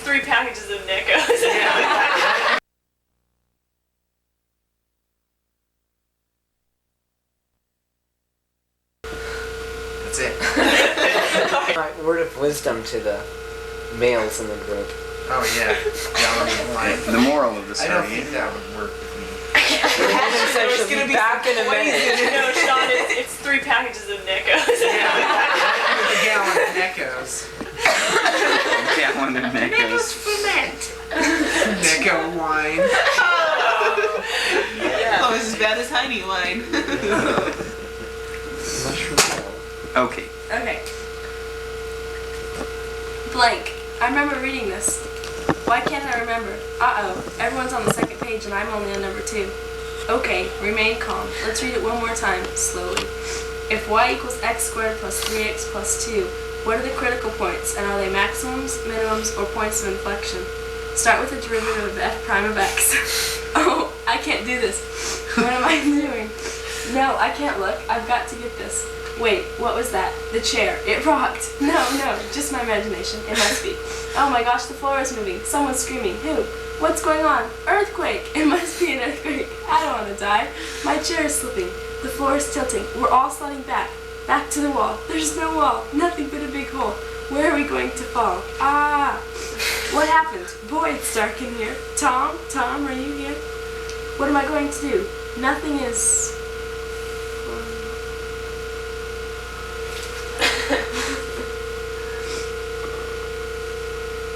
3 packages of Neckos. That's it. Word of wisdom to the males in the group. Oh yeah. Yelling wine. The moral of the I don't story. think that would work with me. Heather said she'll be back in a minute. No, Sean, it's 3 packages of Neckos. With a gallon of Neckos. Gallon of Neckos. Necco wine. Oh, it's as bad as Heine wine. Mushroom oil. Okay. Okay. Blank. I remember reading this. Why can't I remember? Uh-oh. Everyone's on the second page and I'm only on number 2. Okay, remain calm. Let's read it one more time, slowly. If y equals x squared plus 3x plus 2, what are the critical points, and are they maximums, minimums, or points of inflection? Start with the derivative of f prime of x. Oh, I can't do this. What am I doing? No, I can't look. I've got to get this. Wait, what was that? The chair. It rocked. No, just my imagination. It must be. Oh my gosh, the floor is moving. Someone's screaming. Who? What's going on? Earthquake! It must be an earthquake. I don't want to die. My chair is slipping. The floor is tilting. We're all sliding back. Back to the wall. There's no wall. Nothing but a big hole. Where are we going to fall? Ah! What happened? Boy, it's dark in here. Tom, are you here? What am I going to do? Nothing is...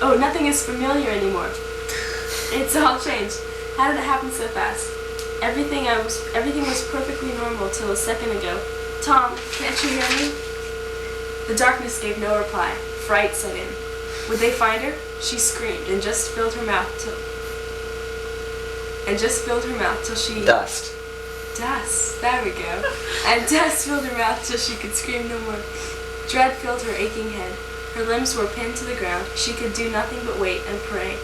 Oh, nothing is familiar anymore. It's all changed. How did it happen so fast? Everything was perfectly normal till a second ago. Tom, can't you hear me? The darkness gave no reply. Fright set in. Would they find her? She screamed and just filled her mouth till she... Dust. Dust. There we go. And dust filled her mouth till she could scream no more. Dread filled her aching head. Her limbs were pinned to the ground. She could do nothing but wait and pray.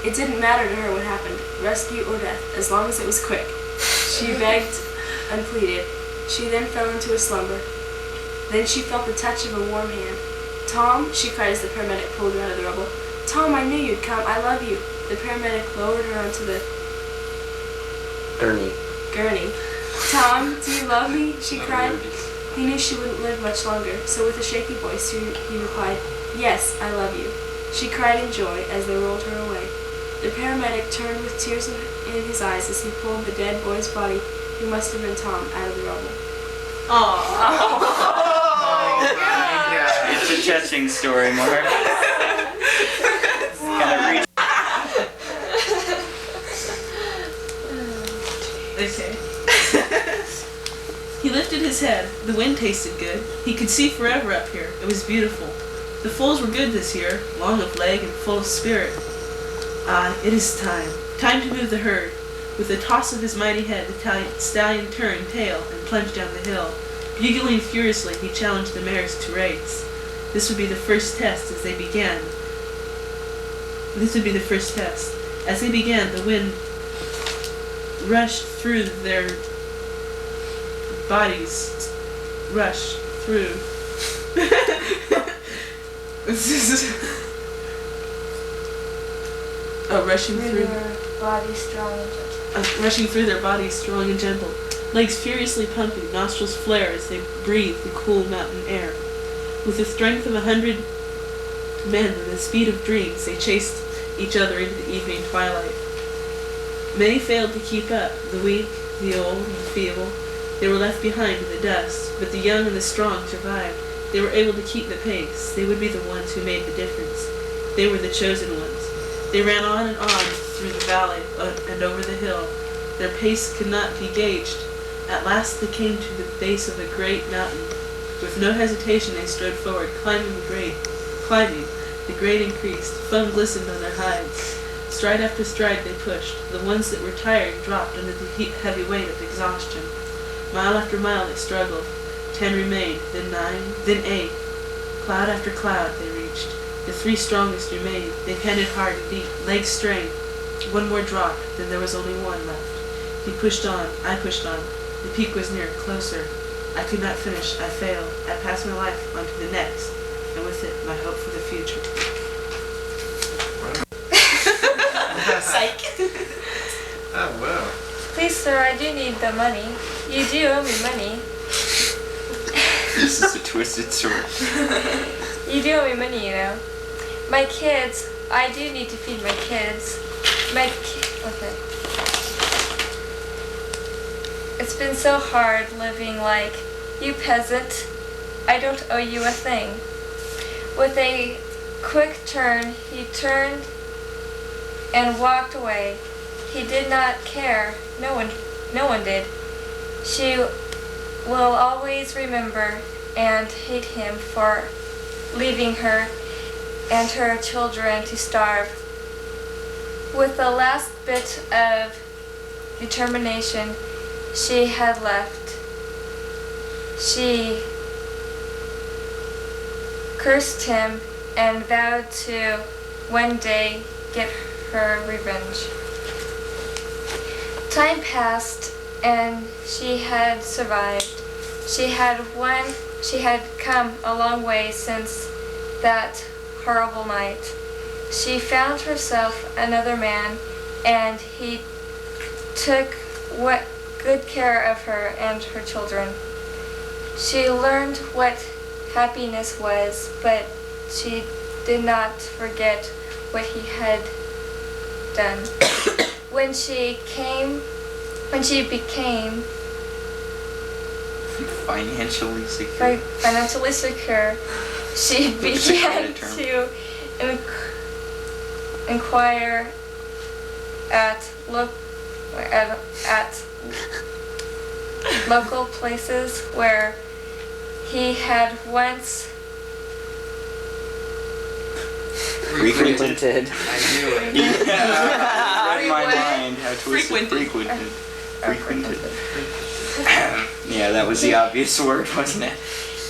It didn't matter to her what happened, rescue or death, as long as it was quick. She begged and pleaded. She then fell into a slumber. Then she felt the touch of a warm hand. Tom, she cried as the paramedic pulled her out of the rubble. Tom, I knew you'd come. I love you. The paramedic lowered her onto the gurney. Tom, do you love me? She cried. He knew she wouldn't live much longer, so with a shaky voice he replied, Yes, I love you. She cried in joy as they rolled her away. The paramedic turned with tears in his eyes as he pulled the dead boy's body, who must have been Tom, out of the rubble. Aww. It's a touching story, Mark. Kind of Okay. He lifted his head. The wind tasted good. He could see forever up here. It was beautiful. The foals were good this year, long of leg and full of spirit. Ah, it is time. Time to move the herd. With a toss of his mighty head, the stallion turned tail and plunged down the hill. Bugling furiously, he challenged the mares to race. This would be the first test as they began. As they began, the wind rushed through their bodies. Rushing through their bodies, strong and gentle. Legs furiously pumping, nostrils flare as they breathe the cool mountain air. With the strength of 100 men and the speed of dreams, they chased each other into the evening twilight. Many failed to keep up, the weak, the old, and the feeble. They were left behind in the dust, but the young and the strong survived. They were able to keep the pace. They would be the ones who made the difference. They were the chosen ones. They ran on and on through the valley and over the hill. Their pace could not be gauged. At last they came to the base of a great mountain. With no hesitation they strode forward, climbing. The grade increased. Foam glistened on their hides. Stride after stride they pushed. The ones that were tired dropped under the heavy weight of exhaustion. Mile after mile they struggled. 10 remained, then 9, then 8. Cloud after cloud they reached. The 3 strongest remained. They panted hard and deep, legs strained. One more dropped, then there was only one left. He pushed on, I pushed on. The peak was near, closer. I could not finish, I failed. I passed my life on to the next, and with it my hope for the future. Sir, I do need the money. You do owe me money. This is a twisted story. You do owe me money, you know. My kids, I do need to feed my kids. Okay. It's been so hard living like, you peasant, I don't owe you a thing. With a quick turn, he turned and walked away. He did not care. No one did. She will always remember and hate him for leaving her and her children to starve. With the last bit of determination she had left, she cursed him and vowed to one day get her revenge. Time passed and she had survived. She had come a long way since that horrible night. She found herself another man, and he took good care of her and her children. She learned what happiness was, but she did not forget what he had done. When she became Financially secure. financially secure, she began to inquire at local places where he had once Frequented. I knew it. Yeah, read my mind. How twisted. Frequented. Frequented. Yeah, that was the obvious word, wasn't it?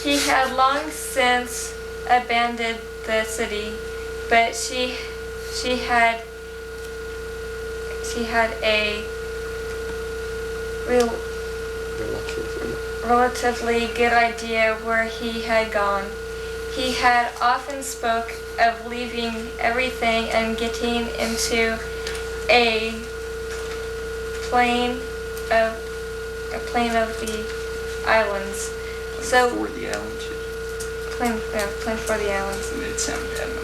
He had long since abandoned the city, but she had a relatively good idea where he had gone. He had often spoke of leaving everything and getting into a plane of the islands. So For the island shit. plane for the islands. It sounded bad in my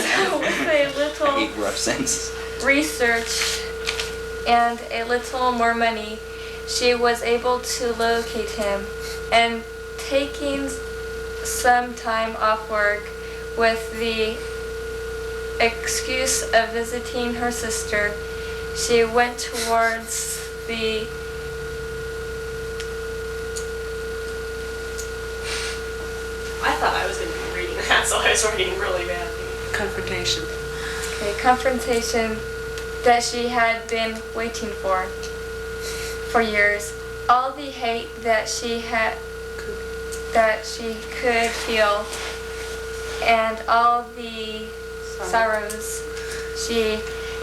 So with a I little hate rough sense. research and a little more money, she was able to locate him, and taking some time off work with the excuse of visiting her sister, she went towards the I thought I was going to be reading that, so I was reading really bad. Confrontation. confrontation that she had been waiting for years. All the hate that she could feel, and all the sorrows she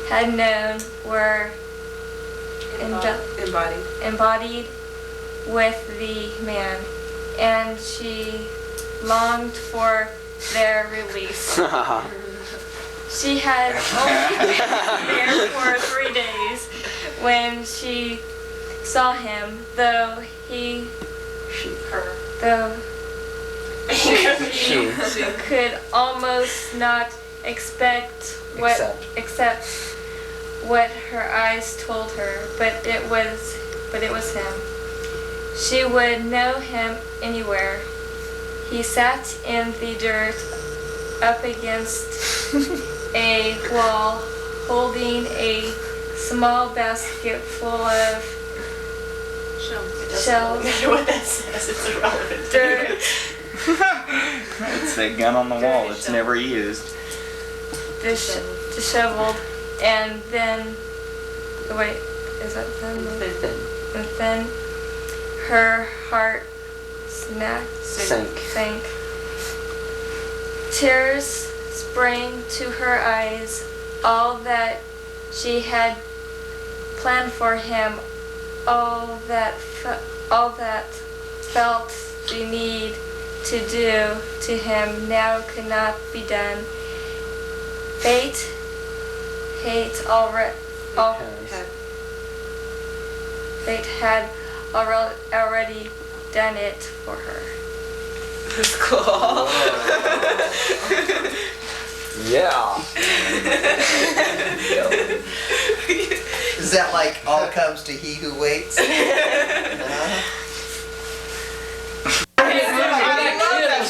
had known were embodied with the man, and she longed for their release. She had only been there for 3 days when she saw him, though he could almost not accept what her eyes told her, but it was him. She would know him anywhere. He sat in the dirt up against a wall, holding a small basket full of shells, matter what that says, it's irrelevant. dirt, It's that gun on the wall that's never used. disheveled, and then, wait, is that then? And then her heart sank. Tears sprang to her eyes. All that she had planned for him, all that felt the need to do to him now could not be done. Fate, hate Fate had already done it for her. That's cool. Yeah. Is that like all comes to he who waits?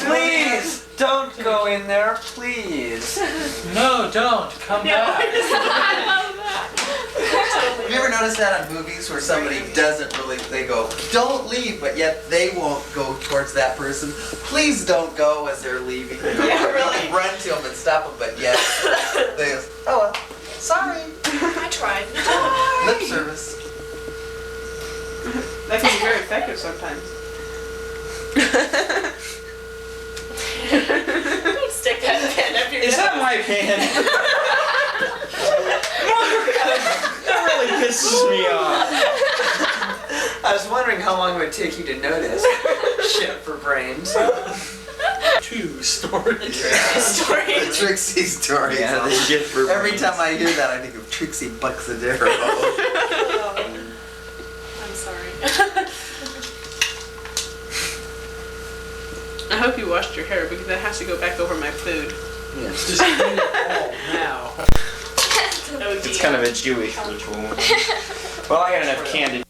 Please don't go in there, please. No, don't. Come back. I love that. Have you ever noticed that on movies where somebody doesn't really, they go, don't leave, but yet they won't go towards that person. Please don't go as they're leaving. Yeah, really. They run to them and stop them, but yet they go, oh well, sorry. I tried. Lip service. That can be very effective sometimes. Don't stick that pen up your Is that nose. my pen? That really pisses me off. I was wondering how long it would take you to notice. Shit for brains. Two stories. Story. The Trixie story. Yeah, the shit for Every brains. time I hear that, I think of Trixie Buxadero. I'm sorry. I hope you washed your hair because that has to go back over my food. Yes. Just clean it all now. Oh, It's kind of a Jewish ritual. Well, I got enough canned